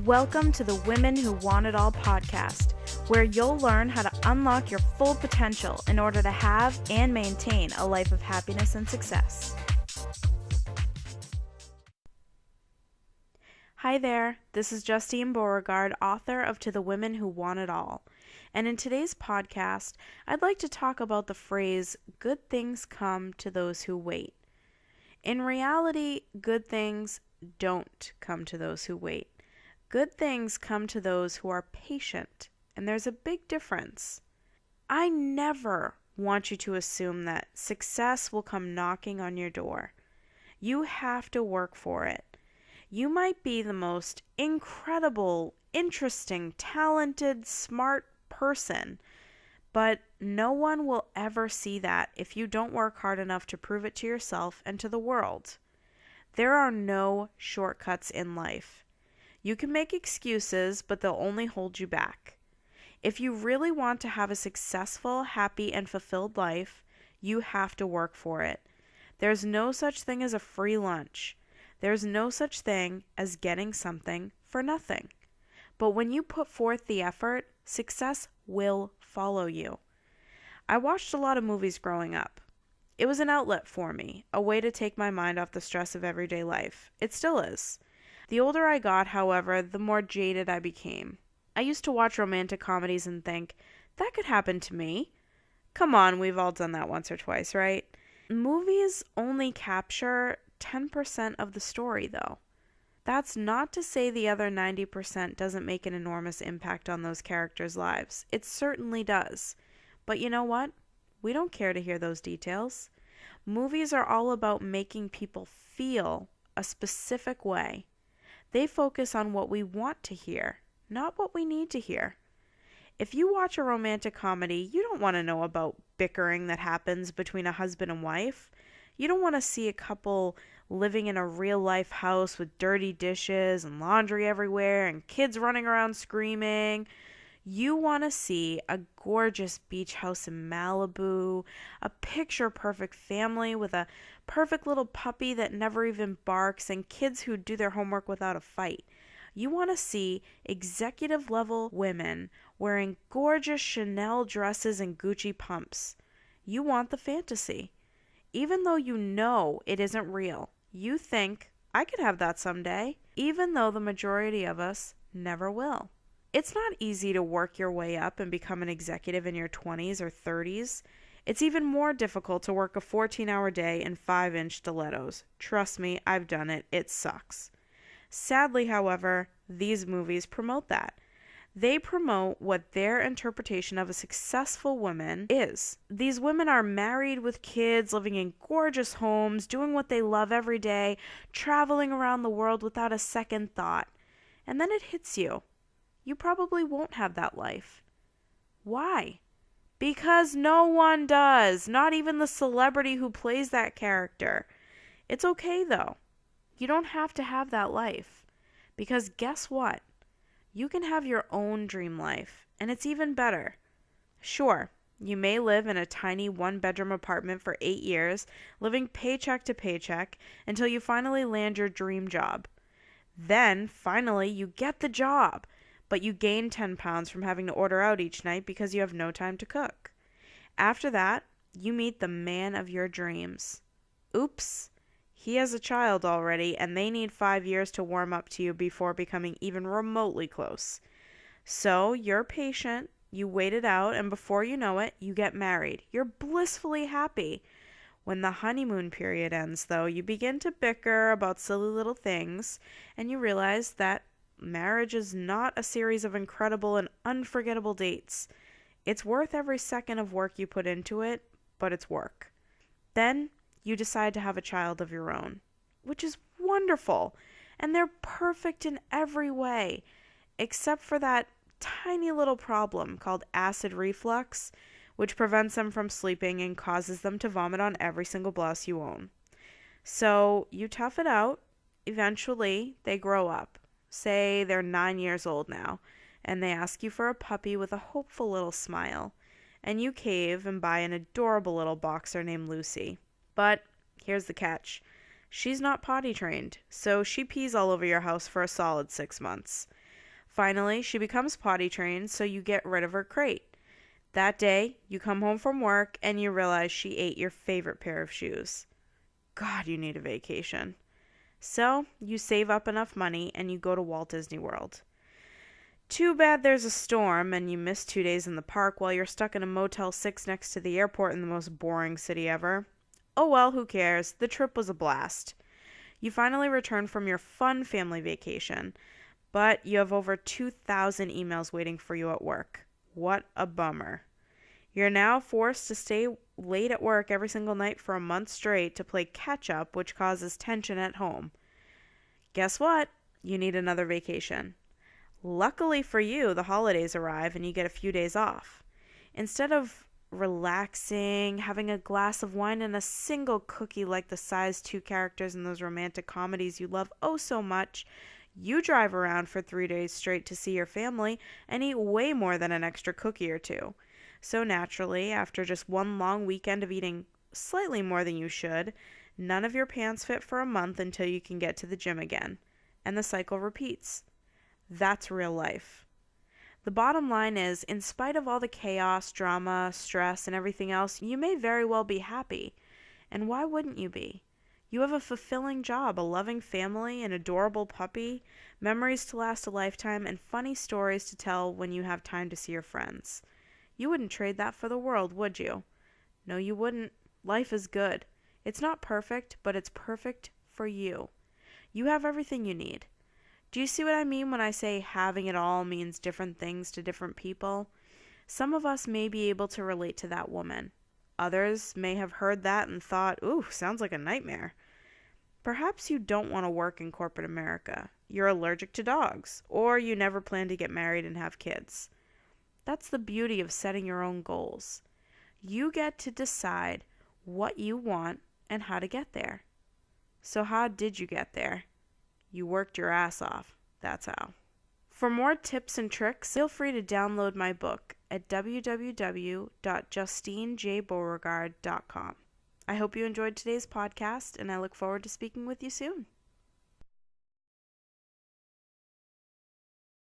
Welcome to the Women Who Want It All podcast, where you'll learn how to unlock your full potential in order to have and maintain a life of happiness and success. Hi there, this is Justine Beauregard, author of To the Women Who Want It All. And in today's podcast, I'd like to talk about the phrase, good things come to those who wait. In reality, good things don't come to those who wait. Good things come to those who are patient, and there's a big difference. I never want you to assume that success will come knocking on your door. You have to work for it. You might be the most incredible, interesting, talented, smart person, but no one will ever see that if you don't work hard enough to prove it to yourself and to the world. There are no shortcuts in life. You can make excuses, but they'll only hold you back. If you really want to have a successful, happy, and fulfilled life, you have to work for it. There's no such thing as a free lunch. There's no such thing as getting something for nothing. But when you put forth the effort, success will follow you. I watched a lot of movies growing up. It was an outlet for me, a way to take my mind off the stress of everyday life. It still is. The older I got, however, the more jaded I became. I used to watch romantic comedies and think, that could happen to me. Come on, we've all done that once or twice, right? Movies only capture 10% of the story, though. That's not to say the other 90% doesn't make an enormous impact on those characters' lives. It certainly does. But you know what? We don't care to hear those details. Movies are all about making people feel a specific way. They focus on what we want to hear, not what we need to hear. If you watch a romantic comedy, you don't want to know about bickering that happens between a husband and wife. You don't want to see a couple living in a real-life house with dirty dishes and laundry everywhere and kids running around screaming. You want to see a gorgeous beach house in Malibu, a picture-perfect family with a perfect little puppy that never even barks, and kids who do their homework without a fight. You want to see executive-level women wearing gorgeous Chanel dresses and Gucci pumps. You want the fantasy. Even though you know it isn't real, you think, I could have that someday, even though the majority of us never will. It's not easy to work your way up and become an executive in your 20s or 30s. It's even more difficult to work a 14-hour day in 5-inch stilettos. Trust me, I've done it. It sucks. Sadly, however, these movies promote that. They promote what their interpretation of a successful woman is. These women are married with kids, living in gorgeous homes, doing what they love every day, traveling around the world without a second thought. And then it hits you. You probably won't have that life. Why? Because no one does, not even the celebrity who plays that character. It's okay though. You don't have to have that life. Because guess what? You can have your own dream life, and it's even better. Sure, you may live in a tiny one-bedroom apartment for 8 years, living paycheck to paycheck, until you finally land your dream job. Then, finally, you get the job, but you gain 10 pounds from having to order out each night because you have no time to cook. After that, you meet the man of your dreams. Oops, he has a child already, and they need 5 years to warm up to you before becoming even remotely close. So, you're patient, you wait it out, and before you know it, you get married. You're blissfully happy. When the honeymoon period ends, though, you begin to bicker about silly little things, and you realize that marriage is not a series of incredible and unforgettable dates. It's worth every second of work you put into it, but it's work. Then you decide to have a child of your own, which is wonderful, and they're perfect in every way, except for that tiny little problem called acid reflux, which prevents them from sleeping and causes them to vomit on every single blouse you own. So you tough it out. Eventually, they grow up. Say they're 9 years old now, and they ask you for a puppy with a hopeful little smile, and you cave and buy an adorable little boxer named Lucy. But here's the catch. She's not potty trained, so she pees all over your house for a solid 6 months. Finally, she becomes potty trained, so you get rid of her crate. That day, you come home from work and you realize she ate your favorite pair of shoes. God, you need a vacation. So, you save up enough money and you go to Walt Disney World. Too bad there's a storm and you miss 2 days in the park while you're stuck in a Motel 6 next to the airport in the most boring city ever. Oh well, who cares? The trip was a blast. You finally return from your fun family vacation, but you have over 2,000 emails waiting for you at work. What a bummer. You're now forced to stay late at work every single night for a month straight to play catch up, which causes tension at home. Guess what? You need another vacation. Luckily for you, the holidays arrive and you get a few days off. Instead of relaxing, having a glass of wine and a single cookie like the size 2 characters in those romantic comedies you love oh so much, you drive around for 3 days straight to see your family and eat way more than an extra cookie or two. So naturally, after just one long weekend of eating slightly more than you should, none of your pants fit for a month until you can get to the gym again. And the cycle repeats. That's real life. The bottom line is, in spite of all the chaos, drama, stress, and everything else, you may very well be happy. And why wouldn't you be? You have a fulfilling job, a loving family, an adorable puppy, memories to last a lifetime, and funny stories to tell when you have time to see your friends. You wouldn't trade that for the world, would you? No, you wouldn't. Life is good. It's not perfect, but it's perfect for you. You have everything you need. Do you see what I mean when I say having it all means different things to different people? Some of us may be able to relate to that woman. Others may have heard that and thought, ooh, sounds like a nightmare. Perhaps you don't want to work in corporate America. You're allergic to dogs, or you never plan to get married and have kids. That's the beauty of setting your own goals. You get to decide what you want and how to get there. So how did you get there? You worked your ass off. That's how. For more tips and tricks, feel free to download my book at www.justinejbeauregard.com. I hope you enjoyed today's podcast, and I look forward to speaking with you soon.